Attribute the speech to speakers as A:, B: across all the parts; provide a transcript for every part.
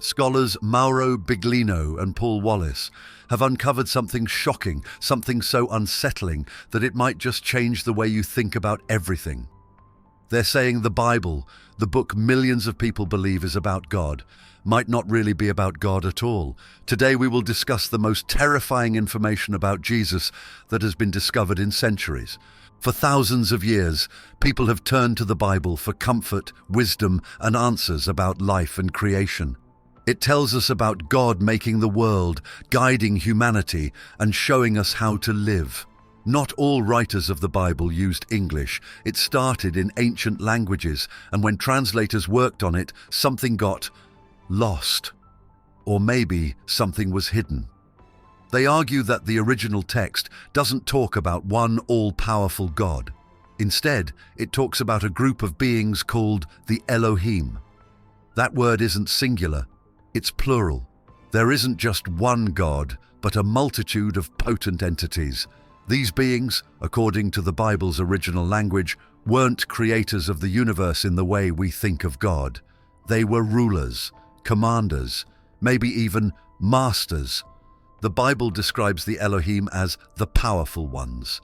A: Scholars Mauro Biglino and Paul Wallace have uncovered something shocking, something so unsettling that it might just change the way you think about everything. They're saying the Bible, the book millions of people believe is about God, might not really be about God at all. Today we will discuss the most terrifying information about Jesus that has been discovered in centuries. For thousands of years, people have turned to the Bible for comfort, wisdom, and answers about life and creation. It tells us about God making the world, guiding humanity, and showing us how to live. Not all writers of the Bible used English. It started in ancient languages, and when translators worked on it, something got lost. Or maybe something was hidden. They argue that the original text doesn't talk about one all-powerful God. Instead, it talks about a group of beings called the Elohim. That word isn't singular, it's plural. There isn't just one God, but a multitude of potent entities. These beings, according to the Bible's original language, weren't creators of the universe in the way we think of God. They were rulers, commanders, maybe even masters. The Bible describes the Elohim as the powerful ones.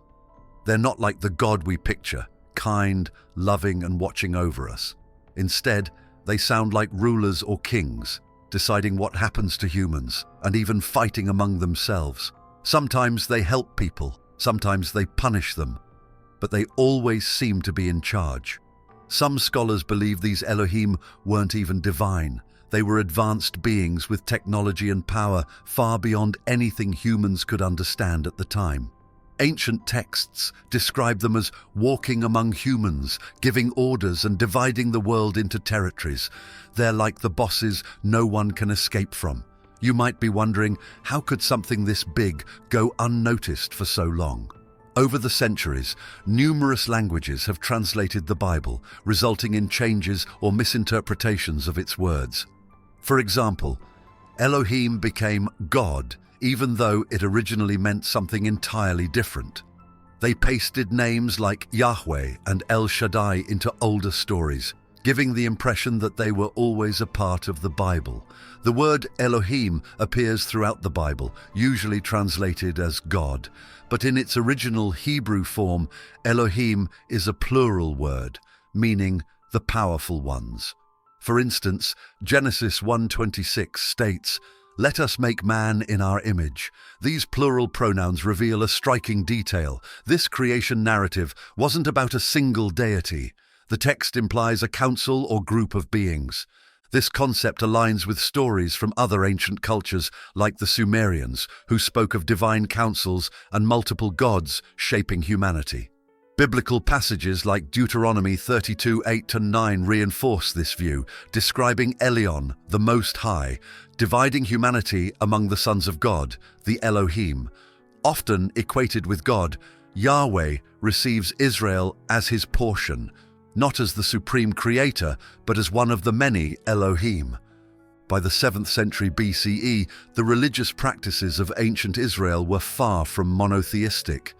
A: They're not like the God we picture, kind, loving, and watching over us. Instead, they sound like rulers or kings, deciding what happens to humans, and even fighting among themselves. Sometimes they help people, sometimes they punish them, but they always seem to be in charge. Some scholars believe these Elohim weren't even divine. They were advanced beings with technology and power far beyond anything humans could understand at the time. Ancient texts describe them as walking among humans, giving orders and dividing the world into territories. They're like the bosses no one can escape from. You might be wondering, how could something this big go unnoticed for so long? Over the centuries, numerous languages have translated the Bible, resulting in changes or misinterpretations of its words. For example, Elohim became God, even though it originally meant something entirely different. They pasted names like Yahweh and El Shaddai into older stories, giving the impression that they were always a part of the Bible. The word Elohim appears throughout the Bible, usually translated as God, but in its original Hebrew form, Elohim is a plural word, meaning the powerful ones. For instance, Genesis 1:26 states, "Let us make man in our image." These plural pronouns reveal a striking detail. This creation narrative wasn't about a single deity. The text implies a council or group of beings. This concept aligns with stories from other ancient cultures like the Sumerians, who spoke of divine councils and multiple gods shaping humanity. Biblical passages like Deuteronomy 32:8-9 reinforce this view, describing Elyon, the Most High, dividing humanity among the sons of God, the Elohim. Often equated with God, Yahweh receives Israel as his portion, not as the supreme creator, but as one of the many Elohim. By the 7th century BCE, the religious practices of ancient Israel were far from monotheistic.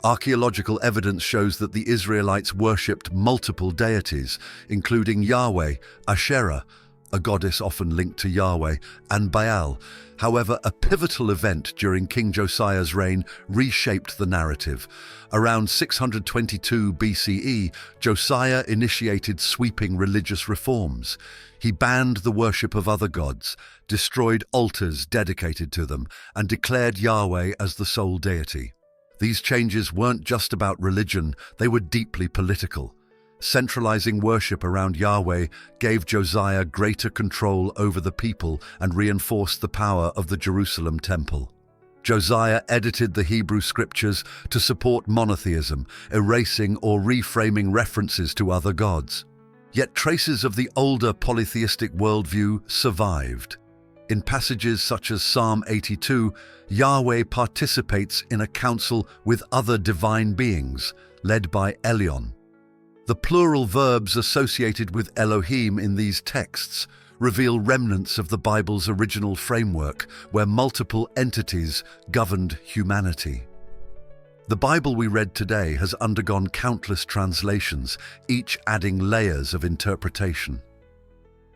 A: Archaeological evidence shows that the Israelites worshipped multiple deities, including Yahweh, Asherah, a goddess often linked to Yahweh, and Baal. However, a pivotal event during King Josiah's reign reshaped the narrative. Around 622 BCE, Josiah initiated sweeping religious reforms. He banned the worship of other gods, destroyed altars dedicated to them, and declared Yahweh as the sole deity. These changes weren't just about religion, they were deeply political. Centralizing worship around Yahweh gave Josiah greater control over the people and reinforced the power of the Jerusalem temple. Josiah edited the Hebrew scriptures to support monotheism, erasing or reframing references to other gods. Yet traces of the older polytheistic worldview survived. In passages such as Psalm 82, Yahweh participates in a council with other divine beings, led by Elyon. The plural verbs associated with Elohim in these texts reveal remnants of the Bible's original framework, where multiple entities governed humanity. The Bible we read today has undergone countless translations, each adding layers of interpretation.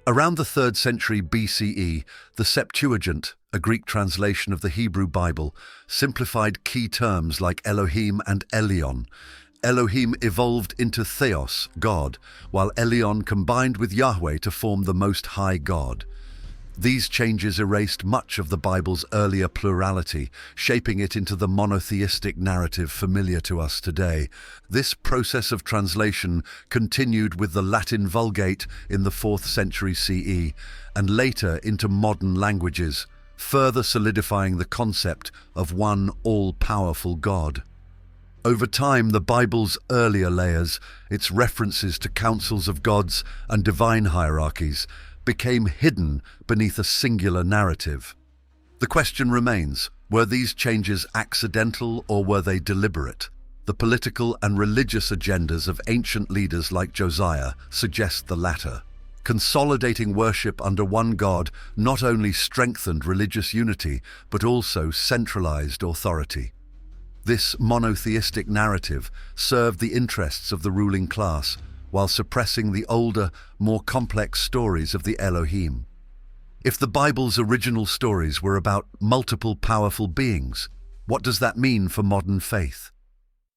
A: Around the 3rd century BCE, the Septuagint, a Greek translation of the Hebrew Bible, simplified key terms like Elohim and Elion. Elohim evolved into Theos, God, while Elion combined with Yahweh to form the Most High God. These changes erased much of the Bible's earlier plurality, shaping it into the monotheistic narrative familiar to us today. This process of translation continued with the Latin Vulgate in the 4th century CE, and later into modern languages, further solidifying the concept of one all-powerful God. Over time, the Bible's earlier layers, its references to councils of gods and divine hierarchies, became hidden beneath a singular narrative. The question remains, were these changes accidental or were they deliberate? The political and religious agendas of ancient leaders like Josiah suggest the latter. Consolidating worship under one God not only strengthened religious unity, but also centralized authority. This monotheistic narrative served the interests of the ruling class, while suppressing the older, more complex stories of the Elohim. If the Bible's original stories were about multiple powerful beings, what does that mean for modern faith?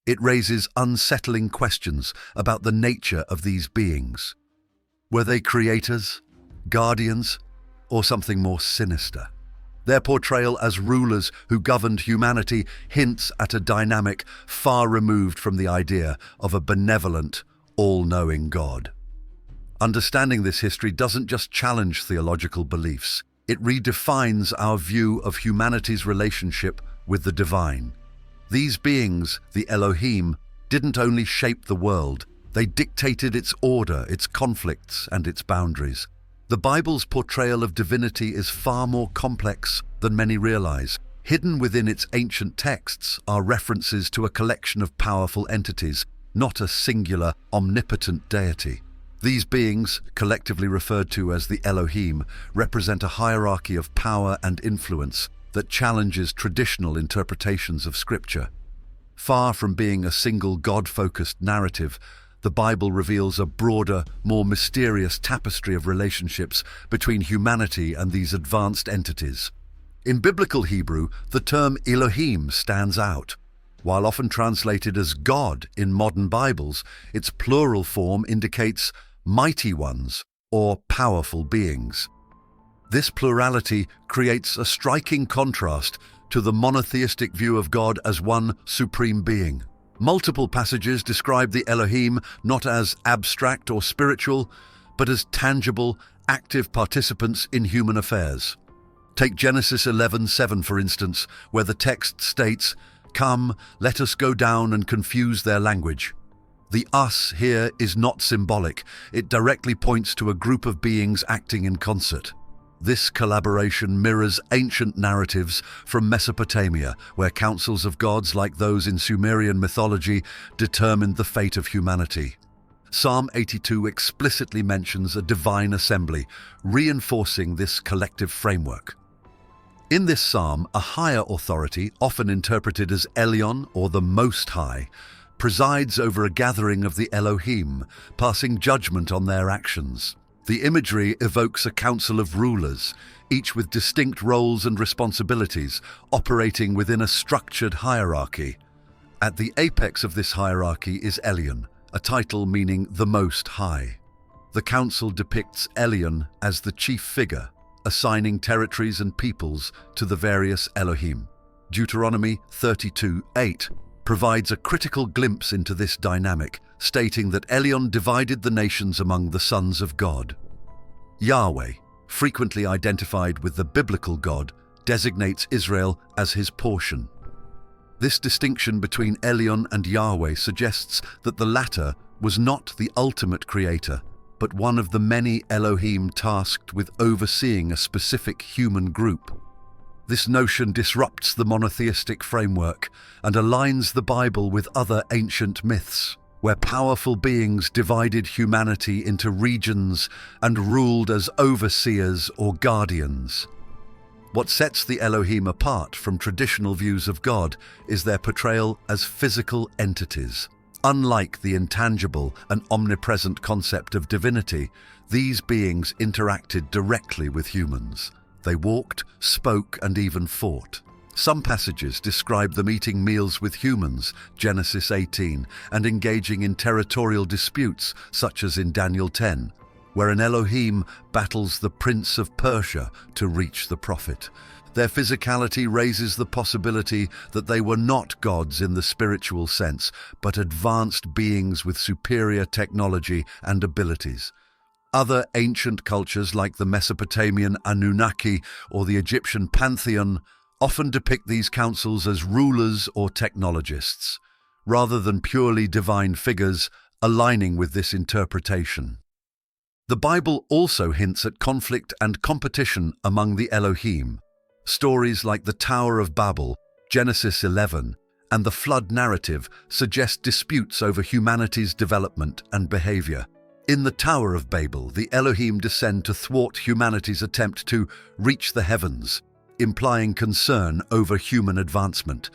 A: It raises unsettling questions about the nature of these beings. Were they creators, guardians, or something more sinister? Their portrayal as rulers who governed humanity hints at a dynamic far removed from the idea of a benevolent, all-knowing God. Understanding this history doesn't just challenge theological beliefs, it redefines our view of humanity's relationship with the divine. These beings, the Elohim, didn't only shape the world, they dictated its order, its conflicts, and its boundaries. The Bible's portrayal of divinity is far more complex than many realize. Hidden within its ancient texts are references to a collection of powerful entities, not a singular, omnipotent deity. These beings, collectively referred to as the Elohim, represent a hierarchy of power and influence that challenges traditional interpretations of Scripture. Far from being a single God-focused narrative, the Bible reveals a broader, more mysterious tapestry of relationships between humanity and these advanced entities. In biblical Hebrew, the term Elohim stands out. While often translated as God in modern Bibles, its plural form indicates mighty ones or powerful beings. This plurality creates a striking contrast to the monotheistic view of God as one supreme being. Multiple passages describe the Elohim not as abstract or spiritual, but as tangible, active participants in human affairs. Take Genesis 11:7, for instance, where the text states, "Come, let us go down and confuse their language." The us here is not symbolic. It directly points to a group of beings acting in concert. This collaboration mirrors ancient narratives from Mesopotamia, where councils of gods like those in Sumerian mythology determined the fate of humanity. Psalm 82 explicitly mentions a divine assembly, reinforcing this collective framework. In this psalm, a higher authority, often interpreted as Elion or the Most High, presides over a gathering of the Elohim, passing judgment on their actions. The imagery evokes a council of rulers, each with distinct roles and responsibilities, operating within a structured hierarchy. At the apex of this hierarchy is Elion, a title meaning the Most High. The council depicts Elion as the chief figure, assigning territories and peoples to the various Elohim. Deuteronomy 32:8 provides a critical glimpse into this dynamic, stating that Elion divided the nations among the sons of God. Yahweh, frequently identified with the biblical God, designates Israel as his portion. This distinction between Elion and Yahweh suggests that the latter was not the ultimate creator, but one of the many Elohim tasked with overseeing a specific human group. This notion disrupts the monotheistic framework and aligns the Bible with other ancient myths, where powerful beings divided humanity into regions and ruled as overseers or guardians. What sets the Elohim apart from traditional views of God is their portrayal as physical entities. Unlike the intangible and omnipresent concept of divinity, these beings interacted directly with humans. They walked, spoke, and even fought. Some passages describe them eating meals with humans, Genesis 18, and engaging in territorial disputes, such as in Daniel 10, where an Elohim battles the prince of Persia to reach the prophet. Their physicality raises the possibility that they were not gods in the spiritual sense, but advanced beings with superior technology and abilities. Other ancient cultures like the Mesopotamian Anunnaki or the Egyptian pantheon often depict these councils as rulers or technologists, rather than purely divine figures, aligning with this interpretation. The Bible also hints at conflict and competition among the Elohim. Stories like the Tower of Babel, Genesis 11, and the flood narrative suggest disputes over humanity's development and behavior. In the Tower of Babel, the Elohim descend to thwart humanity's attempt to reach the heavens, implying concern over human advancement.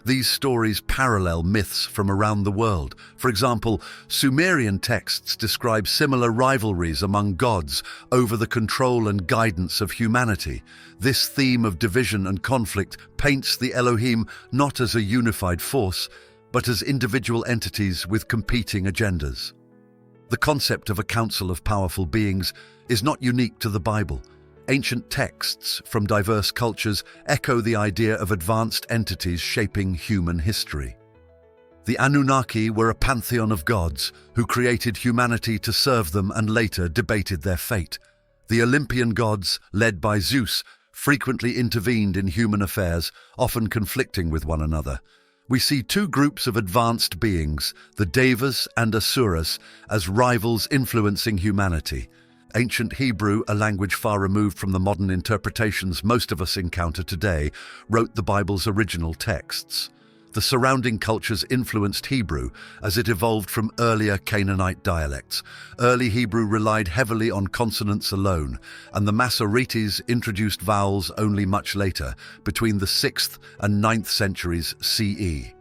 A: These stories parallel myths from around the world. For example, Sumerian texts describe similar rivalries among gods over the control and guidance of humanity. This theme of division and conflict paints the Elohim not as a unified force, but as individual entities with competing agendas. The concept of a council of powerful beings is not unique to the Bible. Ancient texts from diverse cultures echo the idea of advanced entities shaping human history. The Anunnaki were a pantheon of gods who created humanity to serve them and later debated their fate. The Olympian gods, led by Zeus, frequently intervened in human affairs, often conflicting with one another. We see two groups of advanced beings, the Devas and Asuras, as rivals influencing humanity. Ancient Hebrew, a language far removed from the modern interpretations most of us encounter today, wrote the Bible's original texts. The surrounding cultures influenced Hebrew as it evolved from earlier Canaanite dialects. Early Hebrew relied heavily on consonants alone, and the Masoretes introduced vowels only much later, between the 6th and 9th centuries CE.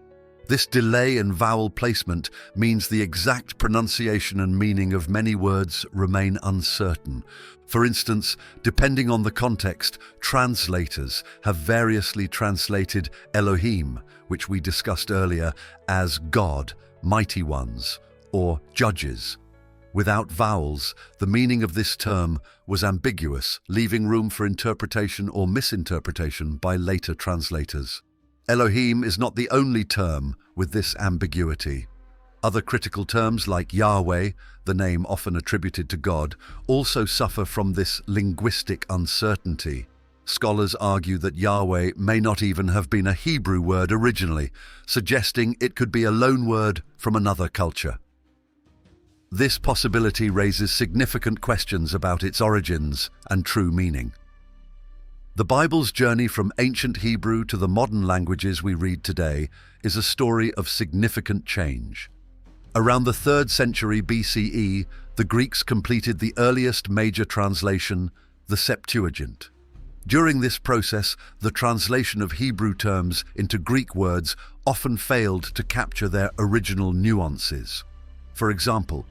A: This delay in vowel placement means the exact pronunciation and meaning of many words remain uncertain. For instance, depending on the context, translators have variously translated Elohim, which we discussed earlier, as God, mighty ones, or judges. Without vowels, the meaning of this term was ambiguous, leaving room for interpretation or misinterpretation by later translators. Elohim is not the only term with this ambiguity. Other critical terms like Yahweh, the name often attributed to God, also suffer from this linguistic uncertainty. Scholars argue that Yahweh may not even have been a Hebrew word originally, suggesting it could be a loan word from another culture. This possibility raises significant questions about its origins and true meaning. The Bible's journey from ancient Hebrew to the modern languages we read today is a story of significant change. Around the 3rd century BCE, the Greeks completed the earliest major translation, the Septuagint. During this process, the translation of Hebrew terms into Greek words often failed to capture their original nuances. For example,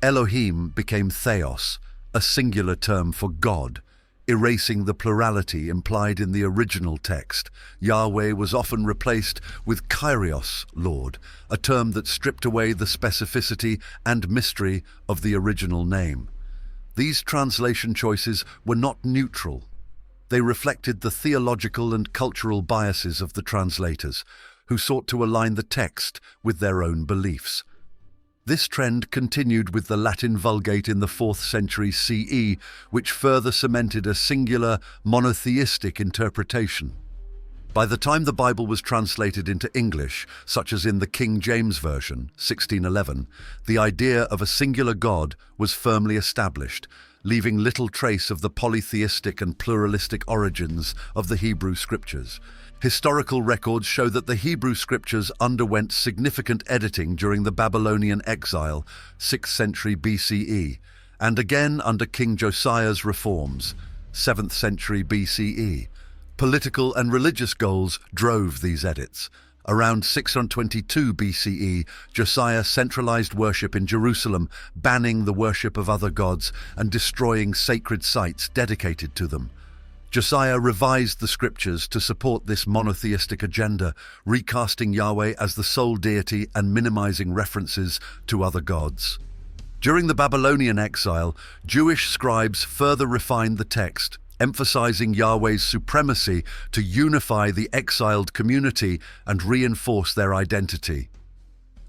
A: Elohim became Theos, a singular term for God, erasing the plurality implied in the original text. Yahweh was often replaced with Kyrios, Lord, a term that stripped away the specificity and mystery of the original name. These translation choices were not neutral. They reflected the theological and cultural biases of the translators, who sought to align the text with their own beliefs. This trend continued with the Latin Vulgate in the 4th century CE, which further cemented a singular, monotheistic interpretation. By the time the Bible was translated into English, such as in the King James Version, 1611, the idea of a singular God was firmly established, leaving little trace of the polytheistic and pluralistic origins of the Hebrew Scriptures. Historical records show that the Hebrew Scriptures underwent significant editing during the Babylonian exile, 6th century BCE, and again under King Josiah's reforms, 7th century BCE. Political and religious goals drove these edits. Around 622 BCE, Josiah centralized worship in Jerusalem, banning the worship of other gods and destroying sacred sites dedicated to them. Josiah revised the scriptures to support this monotheistic agenda, recasting Yahweh as the sole deity and minimizing references to other gods. During the Babylonian exile, Jewish scribes further refined the text, emphasizing Yahweh's supremacy to unify the exiled community and reinforce their identity.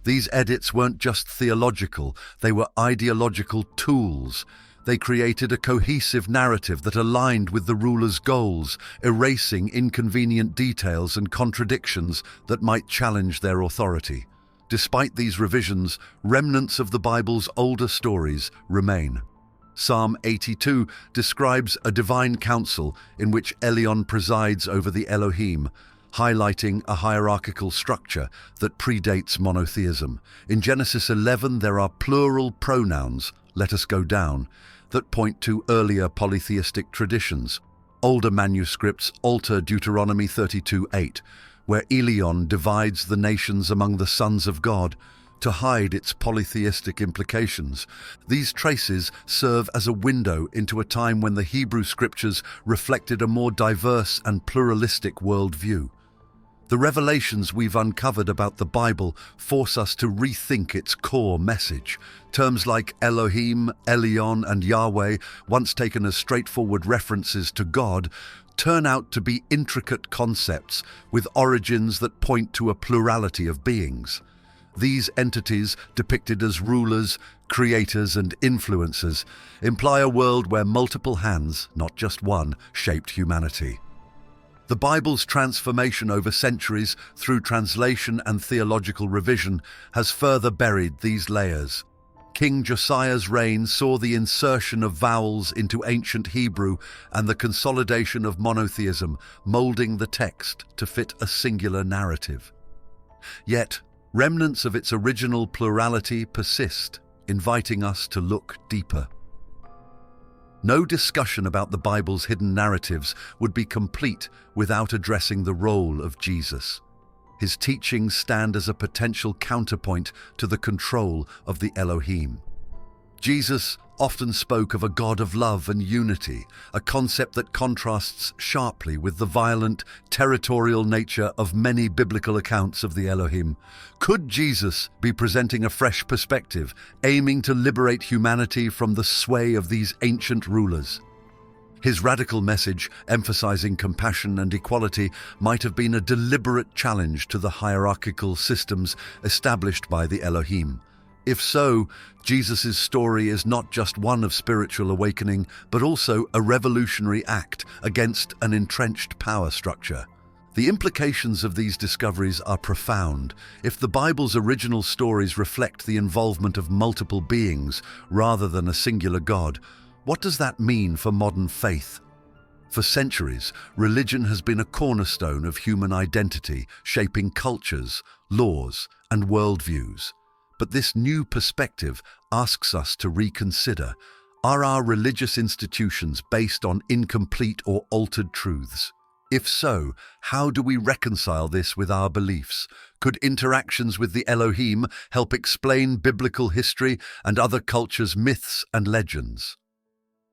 A: These edits weren't just theological, they were ideological tools. They created a cohesive narrative that aligned with the ruler's goals, erasing inconvenient details and contradictions that might challenge their authority. Despite these revisions, remnants of the Bible's older stories remain. Psalm 82 describes a divine council in which Elion presides over the Elohim, highlighting a hierarchical structure that predates monotheism. In Genesis 11, there are plural pronouns, "let us go down," that point to earlier polytheistic traditions. Older manuscripts alter Deuteronomy 32:8, where Elion divides the nations among the sons of God, to hide its polytheistic implications. These traces serve as a window into a time when the Hebrew scriptures reflected a more diverse and pluralistic worldview. The revelations we've uncovered about the Bible force us to rethink its core message. Terms like Elohim, Elion, and Yahweh, once taken as straightforward references to God, turn out to be intricate concepts with origins that point to a plurality of beings. These entities, depicted as rulers, creators, and influencers, imply a world where multiple hands, not just one, shaped humanity. The Bible's transformation over centuries through translation and theological revision has further buried these layers. King Josiah's reign saw the insertion of vowels into ancient Hebrew and the consolidation of monotheism, molding the text to fit a singular narrative. Yet, remnants of its original plurality persist, inviting us to look deeper. No discussion about the Bible's hidden narratives would be complete without addressing the role of Jesus. His teachings stand as a potential counterpoint to the control of the Elohim. Jesus often spoke of a God of love and unity, a concept that contrasts sharply with the violent, territorial nature of many biblical accounts of the Elohim. Could Jesus be presenting a fresh perspective, aiming to liberate humanity from the sway of these ancient rulers? His radical message, emphasizing compassion and equality, might have been a deliberate challenge to the hierarchical systems established by the Elohim. If so, Jesus' story is not just one of spiritual awakening, but also a revolutionary act against an entrenched power structure. The implications of these discoveries are profound. If the Bible's original stories reflect the involvement of multiple beings rather than a singular God, what does that mean for modern faith? For centuries, religion has been a cornerstone of human identity, shaping cultures, laws, and worldviews. But this new perspective asks us to reconsider: are our religious institutions based on incomplete or altered truths? If so, how do we reconcile this with our beliefs? Could interactions with the Elohim help explain biblical history and other cultures' myths and legends?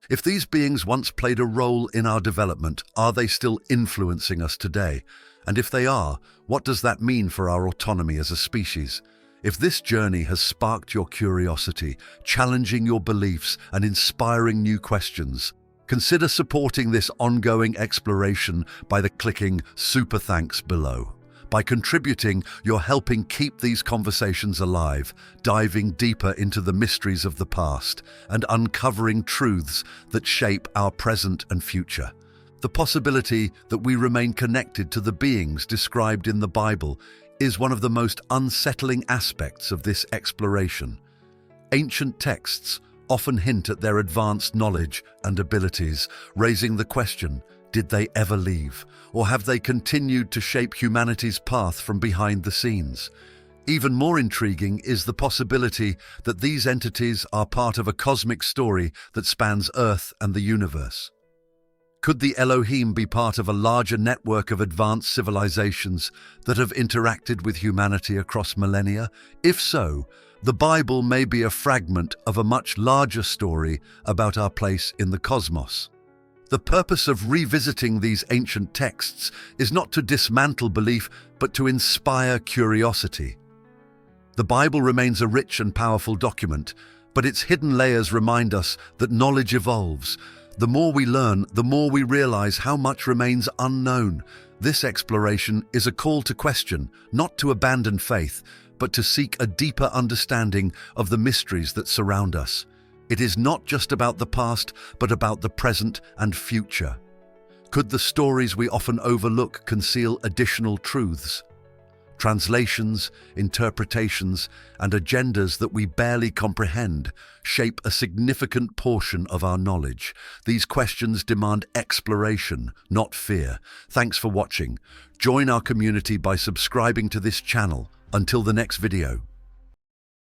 A: If these beings once played a role in our development, are they still influencing us today? And if they are, what does that mean for our autonomy as a species? If this journey has sparked your curiosity, challenging your beliefs and inspiring new questions, consider supporting this ongoing exploration by clicking Super Thanks below. By contributing, you're helping keep these conversations alive, diving deeper into the mysteries of the past and uncovering truths that shape our present and future. The possibility that we remain connected to the beings described in the Bible is one of the most unsettling aspects of this exploration. Ancient texts often hint at their advanced knowledge and abilities, raising the question, did they ever leave? Or have they continued to shape humanity's path from behind the scenes? Even more intriguing is the possibility that these entities are part of a cosmic story that spans Earth and the universe. Could the Elohim be part of a larger network of advanced civilizations that have interacted with humanity across millennia? If so, the Bible may be a fragment of a much larger story about our place in the cosmos. The purpose of revisiting these ancient texts is not to dismantle belief, but to inspire curiosity. The Bible remains a rich and powerful document, but its hidden layers remind us that knowledge evolves. The more we learn, the more we realize how much remains unknown. This exploration is a call to question, not to abandon faith, but to seek a deeper understanding of the mysteries that surround us. It is not just about the past, but about the present and future. Could the stories we often overlook conceal additional truths? Translations, interpretations, and agendas that we barely comprehend shape a significant portion of our knowledge. These questions demand exploration, not fear. Thanks for watching. Join our community by subscribing to this channel. Until the next video.